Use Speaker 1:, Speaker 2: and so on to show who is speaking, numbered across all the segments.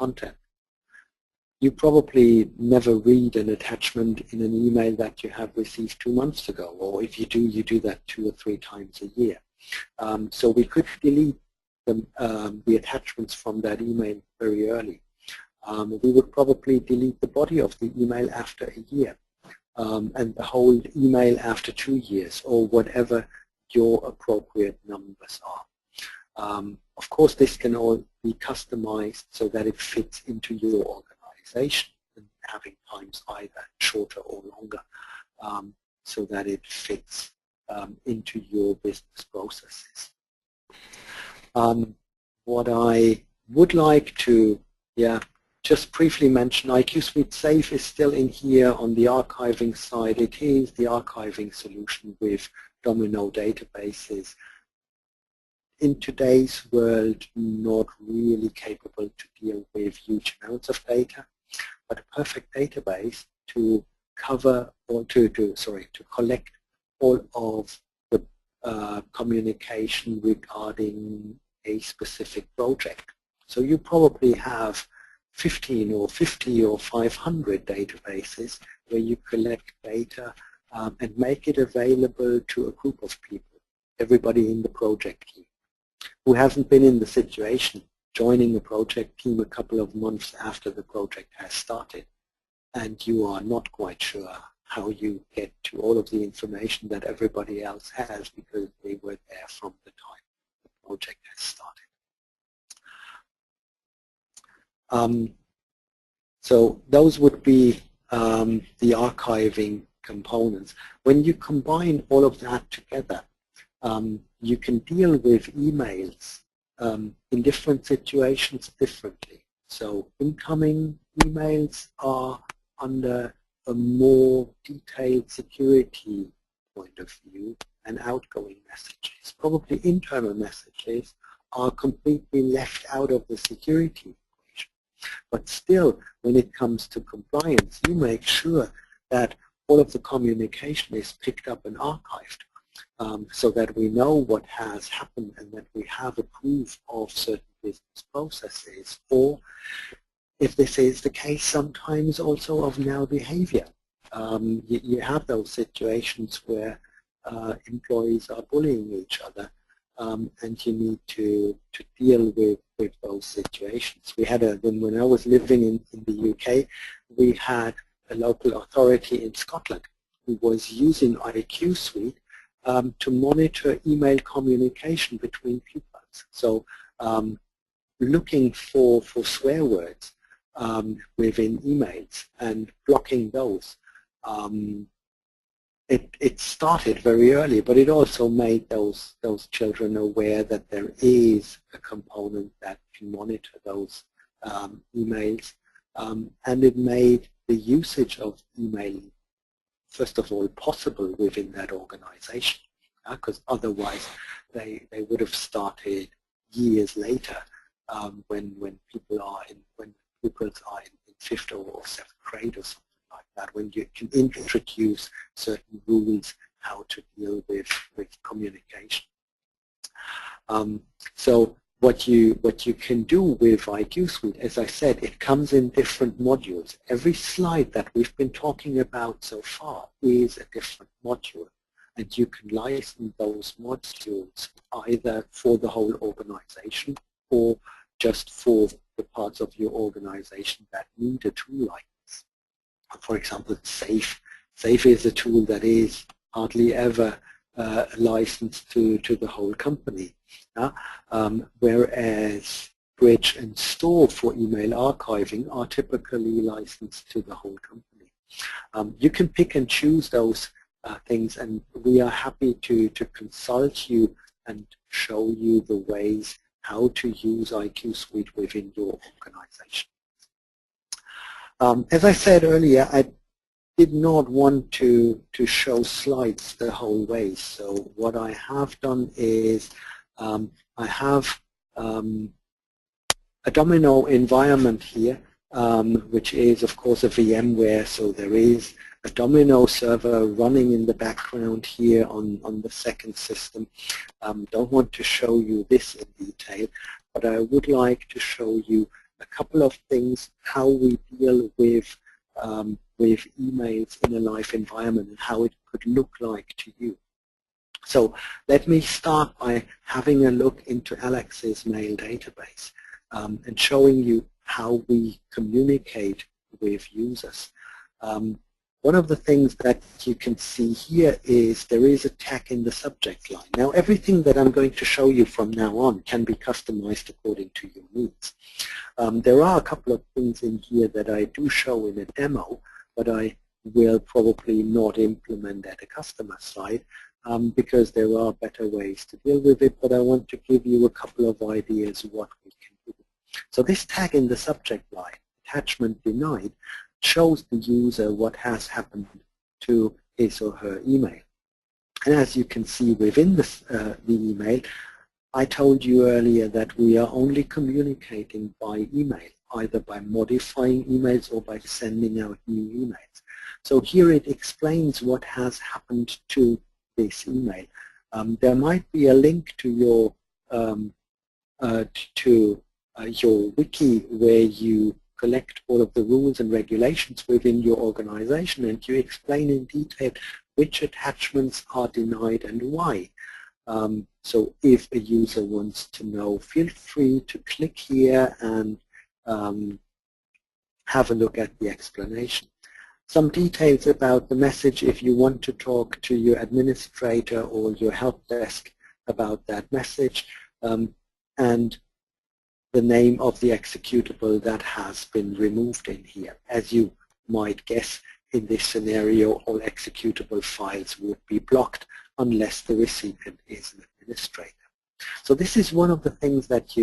Speaker 1: content. You probably never read an attachment in an email that you have received 2 months ago, or if you do that 2 or 3 times a year. So we could delete the attachments from that email very early. We would probably delete the body of the email after a year, and the whole email after 2 years, or whatever your appropriate numbers are. Of course, this can all be customized so that it fits into your organization, and having times either shorter or longer, so that it fits into your business processes. What I would like to just briefly mention, IQ Suite Save is still in here on the archiving side. It is the archiving solution with Domino databases. In today's world, not really capable to deal with huge amounts of data, but a perfect database to cover or to collect all of the communication regarding a specific project. So you probably have 15 or 50 or 500 databases where you collect data and make it available to a group of people, everybody in the project team, who hasn't been in the situation joining a project team a couple of months after the project has started, and you are not quite sure how you get to all of the information that everybody else has because they were there from the time the project has started. So those would be the archiving components. When you combine all of that together, you can deal with emails in different situations differently. So incoming emails are under a more detailed security point of view, and outgoing messages, probably internal messages, are completely left out of the security equation. But still, when it comes to compliance, you make sure that all of the communication is picked up and archived, so that we know what has happened and that we have a proof of certain business processes, or if this is the case, sometimes also of malbehavior. You have those situations where employees are bullying each other, and you need to deal with those situations. We had when I was living in the UK, we had a local authority in Scotland who was using IQ Suite to monitor email communication between pupils. So looking for swear words within emails and blocking those. It started very early, but it also made those children aware that there is a component that can monitor those emails, and it made the usage of email, first of all, possible within that organization, because otherwise they would have started years later, when pupils are in 5th or 7th grade or something like that, when you can introduce certain rules how to deal with communication. So what you can do with IQ Suite, as I said, it comes in different modules. Every slide that we've been talking about so far is a different module, and you can license those modules either for the whole organization or just for the parts of your organization that need a tool like this. For example, Safe is a tool that is hardly ever licensed to the whole company, whereas Bridge and Store for email archiving are typically licensed to the whole company. You can pick and choose those things, and we are happy to consult you and show you the ways how to use IQ Suite within your organization. As I said earlier, I did not want to show slides the whole way, so what I have done is I have a Domino environment here, which is of course a VMware, so there is a Domino server running in the background here on the second system. Don't want to show you this in detail, but I would like to show you a couple of things, how we deal with emails in a live environment and how it could look like to you. So let me start by having a look into Alex's mail database and showing you how we communicate with users. One of the things that you can see here is there is a tag in the subject line. Now everything that I'm going to show you from now on can be customized according to your needs. There are a couple of things in here that I do show in a demo, but I will probably not implement at a customer side because there are better ways to deal with it, but I want to give you a couple of ideas what we can do. So this tag in the subject line, attachment denied, shows the user what has happened to his or her email. And as you can see within this, the email, I told you earlier that we are only communicating by email, either by modifying emails or by sending out new emails. So here it explains what has happened to this email. There might be a link to your wiki where you collect all of the rules and regulations within your organization, and you explain in detail which attachments are denied and why. So if a user wants to know, feel free to click here and have a look at the explanation. Some details about the message if you want to talk to your administrator or your help desk about that message, and the name of the executable that has been removed in here. As you might guess, in this scenario, all executable files would be blocked unless the recipient is an administrator. So this is one of the things that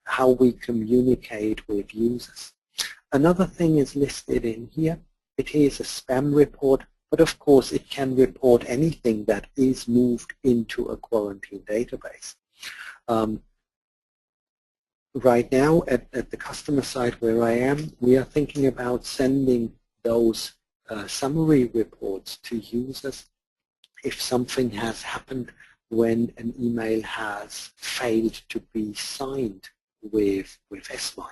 Speaker 1: how we communicate with users. Another thing is listed in here. It is a spam report, but of course it can report anything that is moved into a quarantine database. Right now, at the customer side where I am, we are thinking about sending those summary reports to users if something has happened when an email has failed to be signed with SMILE.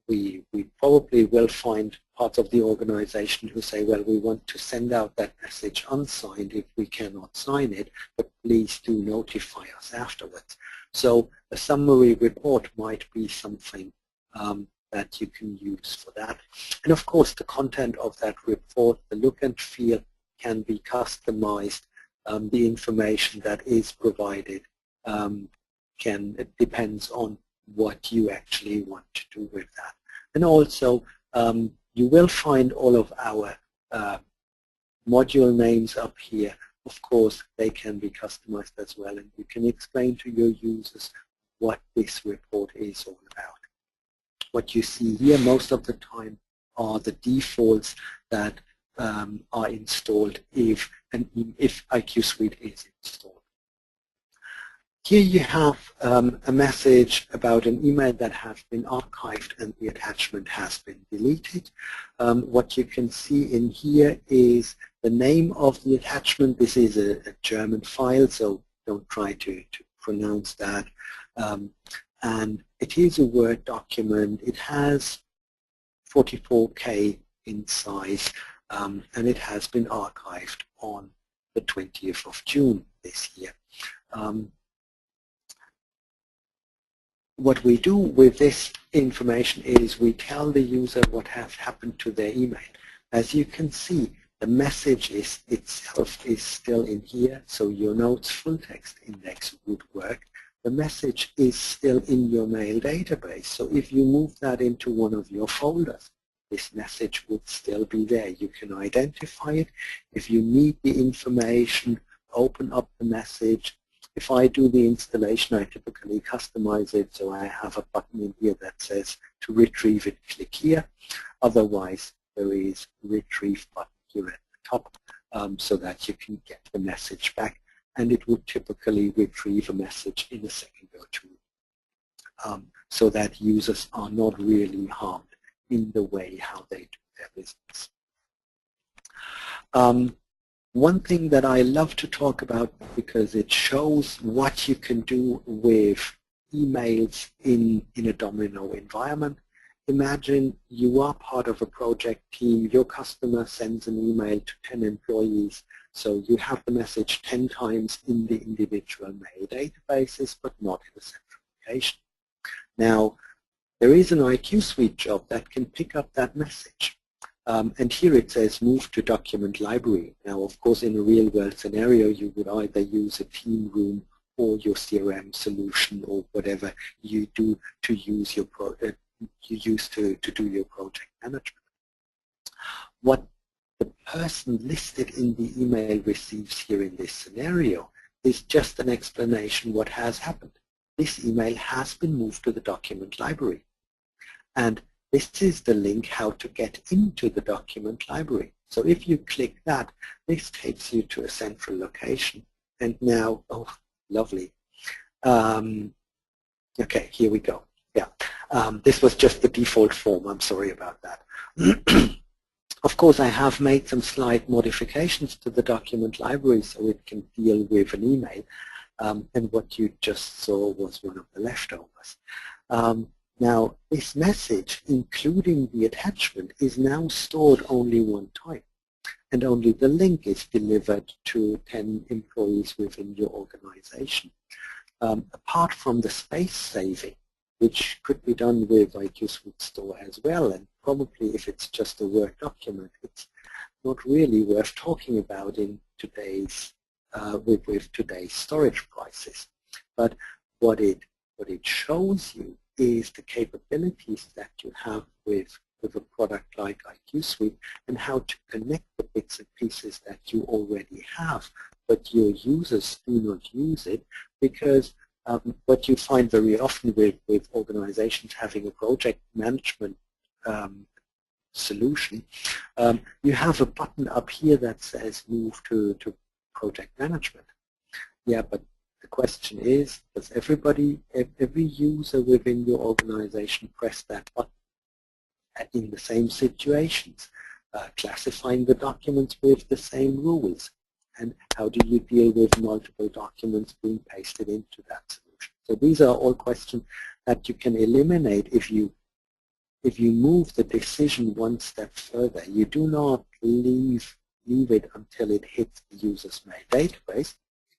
Speaker 1: We probably will find parts of the organization who say, well, we want to send out that message unsigned if we cannot sign it, but please do notify us afterwards. So a summary report might be something that you can use for that. And of course, the content of that report, the look and feel can be customized. The information that is provided it depends on what you actually want to do with that. And also, you will find all of our module names up here. Of course, they can be customized as well, and you can explain to your users what this report is all about. What you see here most of the time are the defaults that are installed if IQ Suite is installed. Here you have a message about an email that has been archived and the attachment has been deleted. What you can see in here is the name of the attachment. This is a German file, so don't try to pronounce that. And it is a Word document. It has 44K in size, and it has been archived on the 20th of June this year. What we do with this information is we tell the user what has happened to their email. As you can see, the message itself is still in here, so your notes full text index would work. The message is still in your mail database, so if you move that into one of your folders, this message would still be there. You can identify it. If you need the information, open up the message. If I do the installation, I typically customize it, so I have a button in here that says to retrieve it, click here. Otherwise, there is retrieve button here at the top so that you can get the message back, and it would typically retrieve a message in a second or two so that users are not really harmed in the way how they do their business. One thing that I love to talk about, because it shows what you can do with emails in a domino environment. Imagine you are part of a project team, your customer sends an email to 10 employees, so you have the message 10 times in the individual mail databases, but not in a central location. Now, there is an IQ Suite job that can pick up that message. And here it says move to document library. Now, of course, in a real-world scenario, you would either use a team room or your CRM solution or whatever you do to use your to do your project management. What the person listed in the email receives here in this scenario is just an explanation what has happened. This email has been moved to the document library. And this is the link how to get into the document library. So if you click that, this takes you to a central location. And now, oh, lovely. Okay, here we go. Yeah, this was just the default form. I'm sorry about that. Of course, I have made some slight modifications to the document library so it can deal with an email. And what you just saw was one of the leftovers. Now, this message, including the attachment, is now stored only one time. And only the link is delivered to 10 employees within your organization. Apart from the space saving, which could be done with IQ Suite Store as well, and probably if it's just a Word document, it's not really worth talking about in today's with today's storage prices. But what it shows you is the capabilities that you have with a product like IQ Suite and how to connect the bits and pieces that you already have, but your users do not use it because what you find very often with organizations having a project management solution, you have a button up here that says move to project management. Yeah, but the question is, does every user within your organization press that button in the same situations, classifying the documents with the same rules? And how do you deal with multiple documents being pasted into that solution? So these are all questions that you can eliminate if you move the decision one step further. You do not leave it until it hits the user's mail database.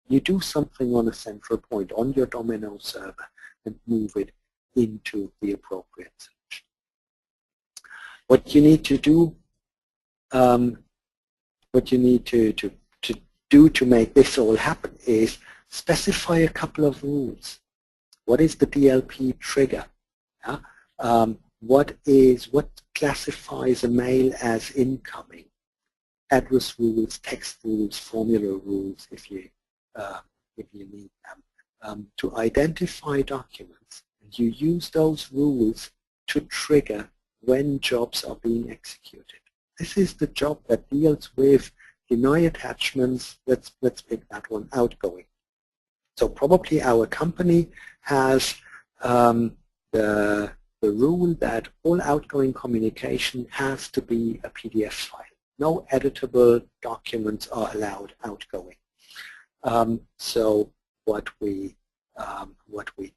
Speaker 1: You do something on a central point on your Domino server and move it into the appropriate solution. What you need to do, to make this all happen is specify a couple of rules. What is the DLP trigger? Yeah? What classifies a mail as incoming? Address rules, text rules, formula rules, if you need them. To identify documents, and you use those rules to trigger when jobs are being executed. This is the job that deals with deny attachments. Let's pick that one, outgoing. So probably our company has the rule that all outgoing communication has to be a PDF file. No editable documents are allowed outgoing. So what we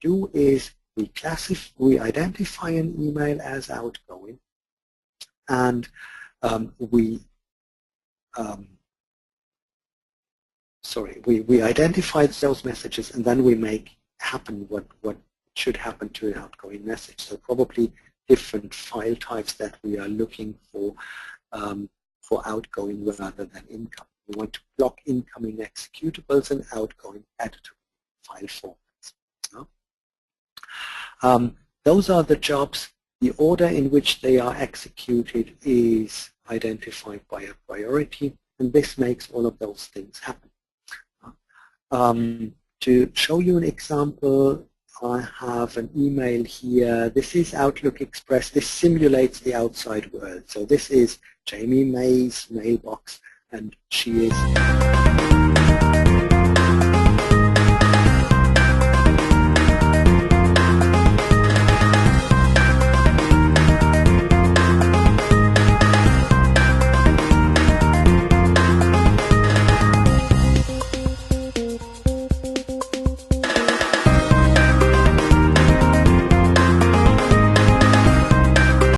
Speaker 1: do is we identify an email as outgoing, and we identify those messages, and then we make happen what should happen to an outgoing message. So probably different file types that we are looking for outgoing rather than incoming. We want to block incoming executables and outgoing editable file formats. Those are the jobs. The order in which they are executed is identified by a priority, and this makes all of those things happen. To show you an example, I have an email here. This is Outlook Express. This simulates the outside world. So this is Jamie May's mailbox, and she is